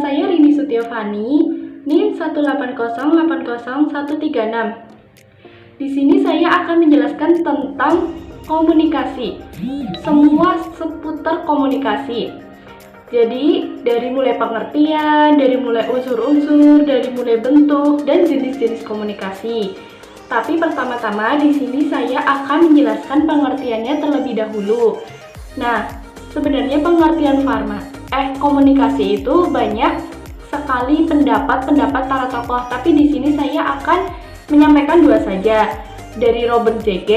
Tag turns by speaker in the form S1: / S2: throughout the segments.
S1: saya Rini Sutiavani, NIM 180800136. Di sini saya akan menjelaskan tentang komunikasi. Semua seputar komunikasi. Jadi, dari mulai pengertian, dari mulai unsur-unsur, dari mulai bentuk dan jenis-jenis komunikasi. Tapi pertama-tama di sini saya akan menjelaskan pengertiannya terlebih dahulu. Nah, sebenarnya pengertian komunikasi itu banyak sekali pendapat para tokoh, tapi di sini saya akan menyampaikan dua saja, dari Robert J. G.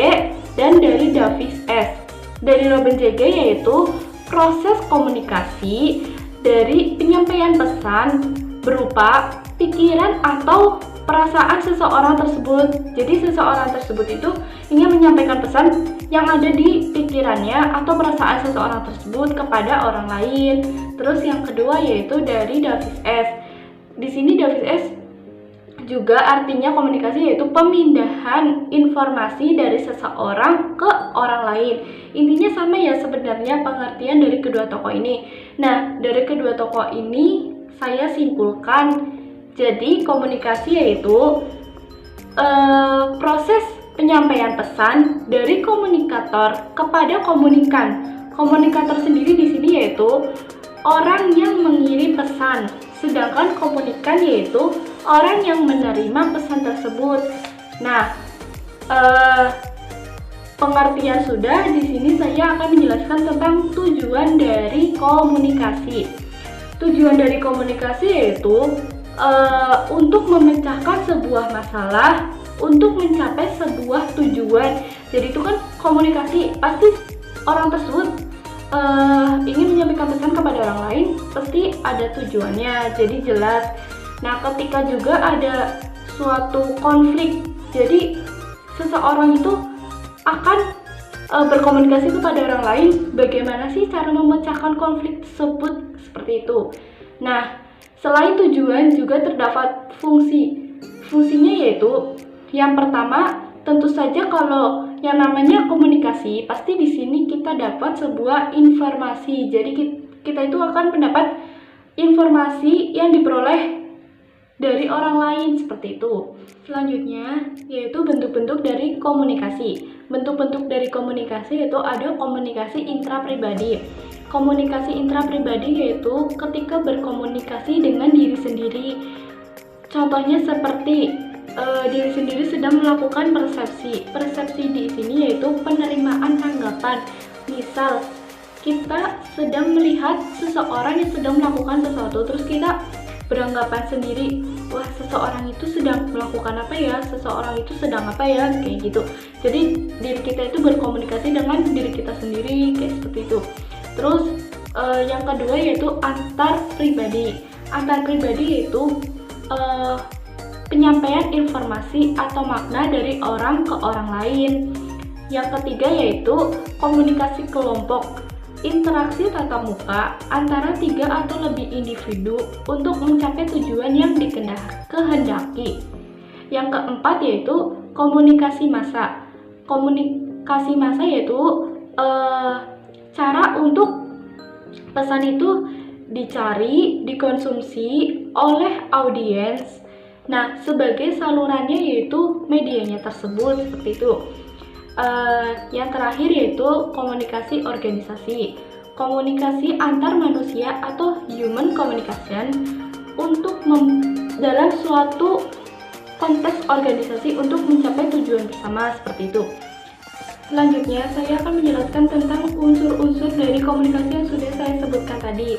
S1: dan dari Davis S. Dari Robert J. G. yaitu proses komunikasi dari penyampaian pesan berupa pikiran atau perasaan seseorang tersebut. Jadi seseorang tersebut itu ingin menyampaikan pesan yang ada di pikirannya atau perasaan seseorang tersebut kepada orang lain. Terus yang kedua yaitu dari Davis S. Di sini Davis S juga artinya komunikasi yaitu pemindahan informasi dari seseorang ke orang lain. Intinya sama ya sebenarnya pengertian dari kedua tokoh ini. Nah, dari kedua tokoh ini saya simpulkan, jadi komunikasi yaitu proses penyampaian pesan dari komunikator kepada komunikan. Komunikator sendiri di sini yaitu orang yang mengirim pesan, sedangkan komunikan yaitu orang yang menerima pesan tersebut. Nah, pengertian sudah, di sini saya akan menjelaskan tentang tujuan dari komunikasi. Tujuan dari komunikasi yaitu untuk memecahkan sebuah masalah, untuk mencapai sebuah tujuan. Jadi itu kan komunikasi, pasti orang tersebut ingin menyampaikan pesan kepada orang lain, pasti ada tujuannya, jadi jelas. Nah, ketika juga ada suatu konflik, jadi seseorang itu akan berkomunikasi kepada orang lain, bagaimana sih cara memecahkan konflik tersebut, seperti itu. Nah, selain tujuan juga terdapat fungsi. Fungsinya yaitu yang pertama, tentu saja kalau yang namanya komunikasi, pasti di sini kita dapat sebuah informasi. Jadi kita itu akan mendapat informasi yang diperoleh dari orang lain, seperti itu. Selanjutnya yaitu bentuk-bentuk dari komunikasi. Bentuk-bentuk dari komunikasi yaitu ada komunikasi intrapribadi. Komunikasi intrapribadi yaitu ketika berkomunikasi dengan diri sendiri. Contohnya seperti diri sendiri sedang melakukan persepsi. Persepsi di sini yaitu penerimaan tanggapan. Misal kita sedang melihat seseorang yang sedang melakukan sesuatu, terus kita beranggapan sendiri, wah seseorang itu sedang melakukan apa ya, seseorang itu sedang apa ya, kayak gitu. Jadi diri kita itu berkomunikasi dengan diri kita sendiri, kayak seperti itu. Terus yang kedua yaitu antar pribadi. Antar pribadi yaitu penyampaian informasi atau makna dari orang ke orang lain. Yang ketiga yaitu komunikasi kelompok. Interaksi tatap muka antara 3 atau lebih individu untuk mencapai tujuan yang dikehendaki. Yang keempat yaitu komunikasi massa. Komunikasi massa yaitu cara untuk pesan itu dicari, dikonsumsi oleh audiens. Nah, sebagai salurannya yaitu medianya tersebut, seperti itu. Yang terakhir yaitu komunikasi organisasi. Komunikasi antar manusia atau human communication untuk dalam suatu konteks organisasi untuk mencapai tujuan bersama, seperti itu. Selanjutnya saya akan menjelaskan tentang unsur-unsur dari komunikasi yang sudah saya sebutkan tadi.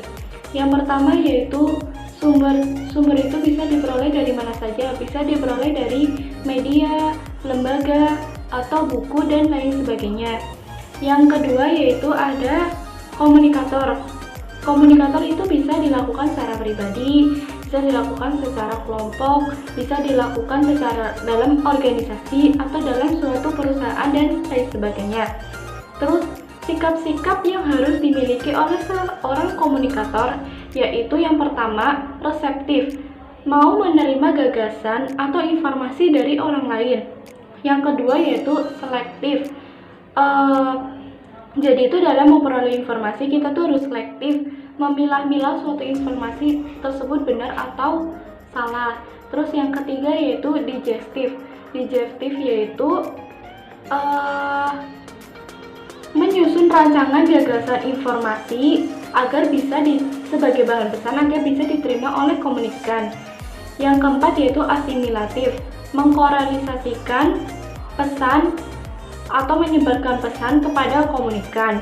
S1: Yang pertama yaitu sumber itu bisa diperoleh dari mana saja, bisa diperoleh dari media, lembaga, atau buku dan lain sebagainya. Yang kedua yaitu ada komunikator. Komunikator itu bisa dilakukan secara pribadi, bisa dilakukan secara kelompok, bisa dilakukan secara dalam organisasi atau dalam suatu perusahaan dan lain sebagainya. Terus sikap-sikap yang harus dimiliki oleh seorang komunikator yaitu yang pertama reseptif, mau menerima gagasan atau informasi dari orang lain. Yang kedua yaitu selektif. Jadi itu dalam memperoleh informasi kita tuh harus selektif. memilah-milah suatu informasi tersebut benar atau salah. Terus yang ketiga yaitu digestif. Digestif yaitu menyusun rancangan gagasan informasi agar bisa sebagai bahan pesan agar bisa diterima oleh komunikan. Yang keempat yaitu asimilatif, mengkorelasikan pesan atau menyebarkan pesan kepada komunikan.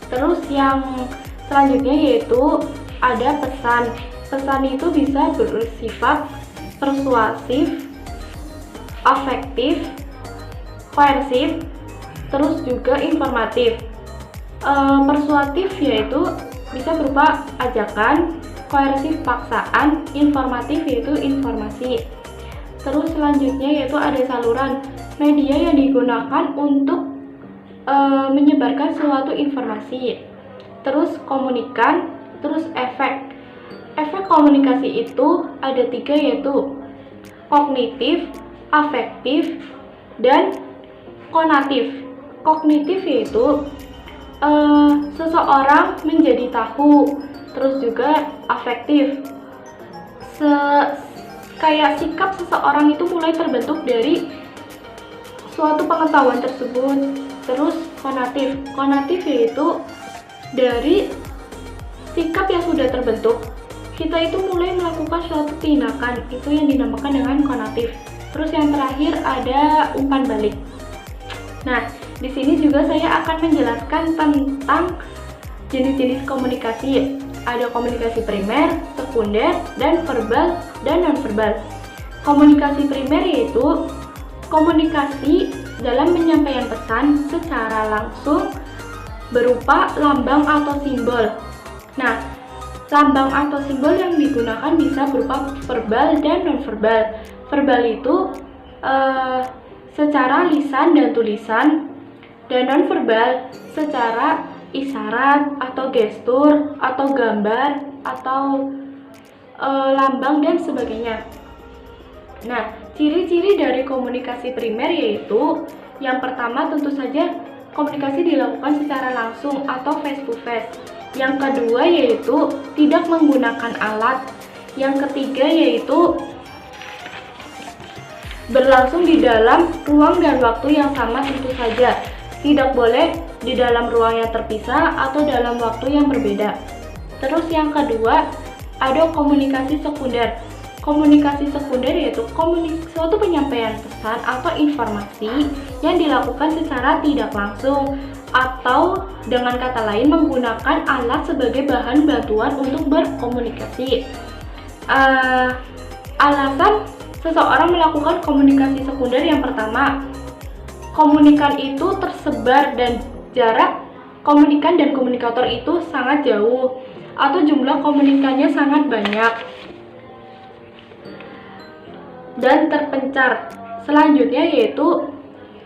S1: Terus yang selanjutnya yaitu ada pesan. Pesan itu bisa bersifat persuasif, afektif, koersif, terus juga informatif. Persuasif yaitu bisa berupa ajakan, koersif paksaan, informatif yaitu informasi. Terus selanjutnya yaitu ada saluran, media yang digunakan untuk menyebarkan suatu informasi. Terus komunikan, terus efek. Efek komunikasi itu ada 3 yaitu kognitif, afektif, dan konatif. Kognitif yaitu seseorang menjadi tahu, terus juga afektif. Kayak sikap seseorang itu mulai terbentuk dari suatu pengetahuan tersebut. Terus konatif. Konatif yaitu dari sikap yang sudah terbentuk, kita itu mulai melakukan suatu tindakan, itu yang dinamakan dengan konatif. Terus yang terakhir ada umpan balik. Nah, di sini juga saya akan menjelaskan tentang jenis-jenis komunikasi. Ada komunikasi primer, sekunder, dan verbal dan nonverbal. Komunikasi primer yaitu komunikasi dalam penyampaian pesan secara langsung berupa lambang atau simbol. Nah, lambang atau simbol yang digunakan bisa berupa verbal dan nonverbal. Verbal itu secara lisan dan tulisan, dan nonverbal secara isyarat atau gestur atau gambar atau lambang dan sebagainya. Nah, ciri-ciri dari komunikasi primer yaitu yang pertama tentu saja komunikasi dilakukan secara langsung atau face to face. Yang kedua yaitu tidak menggunakan alat. Yang ketiga yaitu berlangsung di dalam ruang dan waktu yang sama tentu saja. Tidak boleh di dalam ruang yang terpisah atau dalam waktu yang berbeda. Terus yang kedua ada komunikasi sekunder. Komunikasi sekunder yaitu suatu penyampaian pesan atau informasi yang dilakukan secara tidak langsung atau dengan kata lain menggunakan alat sebagai bahan bantuan untuk berkomunikasi. Alasan seseorang melakukan komunikasi sekunder yang pertama, komunikan itu tersebar dan jarak komunikan dan komunikator itu sangat jauh atau jumlah komunikannya sangat banyak dan terpencar. Selanjutnya yaitu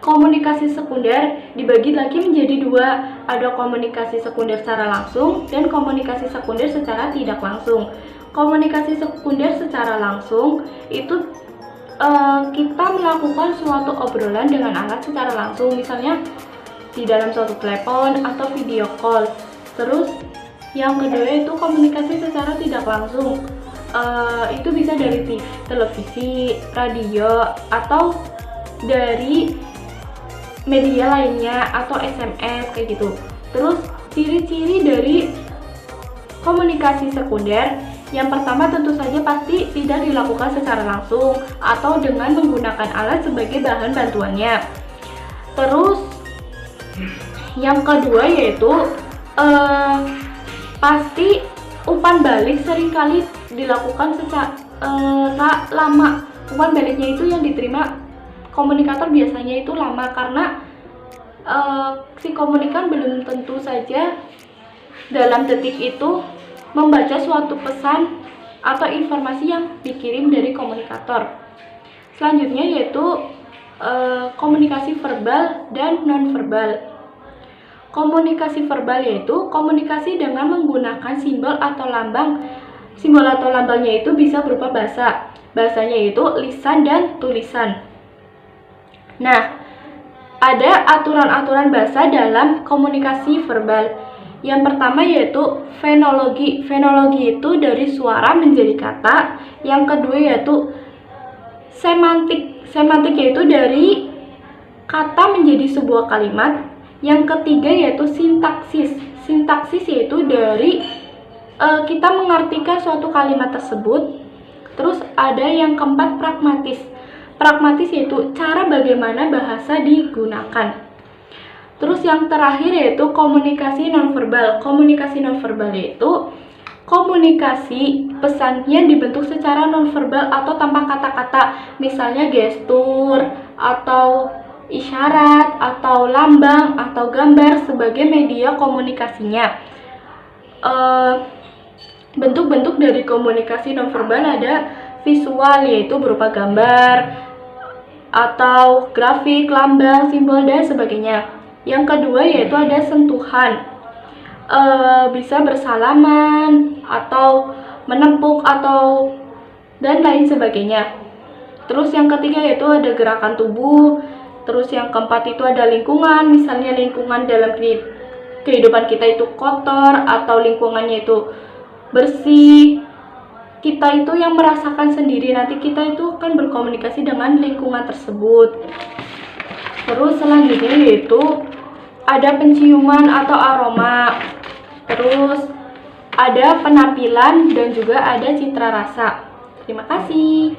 S1: komunikasi sekunder dibagi lagi menjadi 2. Ada komunikasi sekunder secara langsung dan komunikasi sekunder secara tidak langsung. Komunikasi sekunder secara langsung itu kita melakukan suatu obrolan dengan alat secara langsung, misalnya di dalam suatu telepon atau video call. Terus yang kedua itu komunikasi secara tidak langsung. Itu bisa dari televisi, radio, atau dari media lainnya atau SMS kayak gitu. Terus ciri-ciri dari komunikasi sekunder, yang pertama tentu saja pasti tidak dilakukan secara langsung atau dengan menggunakan alat sebagai bahan bantuannya. Terus yang kedua yaitu pasti umpan balik seringkali dilakukan secara lama. Umpan baliknya itu yang diterima komunikator biasanya itu lama karena si komunikan belum tentu saja dalam detik itu membaca suatu pesan atau informasi yang dikirim dari komunikator. Selanjutnya yaitu komunikasi verbal dan nonverbal. Komunikasi verbal yaitu komunikasi dengan menggunakan simbol atau lambang. Simbol atau lambangnya itu bisa berupa bahasa. Bahasanya itu lisan dan tulisan. Nah, ada aturan-aturan bahasa dalam komunikasi verbal. Yang pertama yaitu fenologi. Fenologi itu dari suara menjadi kata. Yang kedua yaitu semantik. Semantik yaitu dari kata menjadi sebuah kalimat. Yang ketiga yaitu sintaksis. Sintaksis yaitu dari kita mengartikan suatu kalimat tersebut. Terus ada yang keempat pragmatis. Pragmatis yaitu cara bagaimana bahasa digunakan. Terus yang terakhir yaitu komunikasi nonverbal. Komunikasi nonverbal yaitu komunikasi pesan yang dibentuk secara nonverbal atau tanpa kata-kata, misalnya gestur atau isyarat atau lambang atau gambar sebagai media komunikasinya. Bentuk-bentuk dari komunikasi nonverbal ada visual yaitu berupa gambar atau grafik, lambang, simbol dan sebagainya. Yang kedua yaitu ada sentuhan, bisa bersalaman atau menepuk atau dan lain sebagainya. Terus yang ketiga yaitu ada gerakan tubuh. Terus yang keempat itu ada lingkungan, misalnya lingkungan dalam kehidupan kita itu kotor atau lingkungannya itu bersih. Kita itu yang merasakan sendiri, nanti kita itu akan berkomunikasi dengan lingkungan tersebut. Terus selanjutnya yaitu ada penciuman atau aroma. Terus ada penampilan dan juga ada citra rasa. Terima kasih.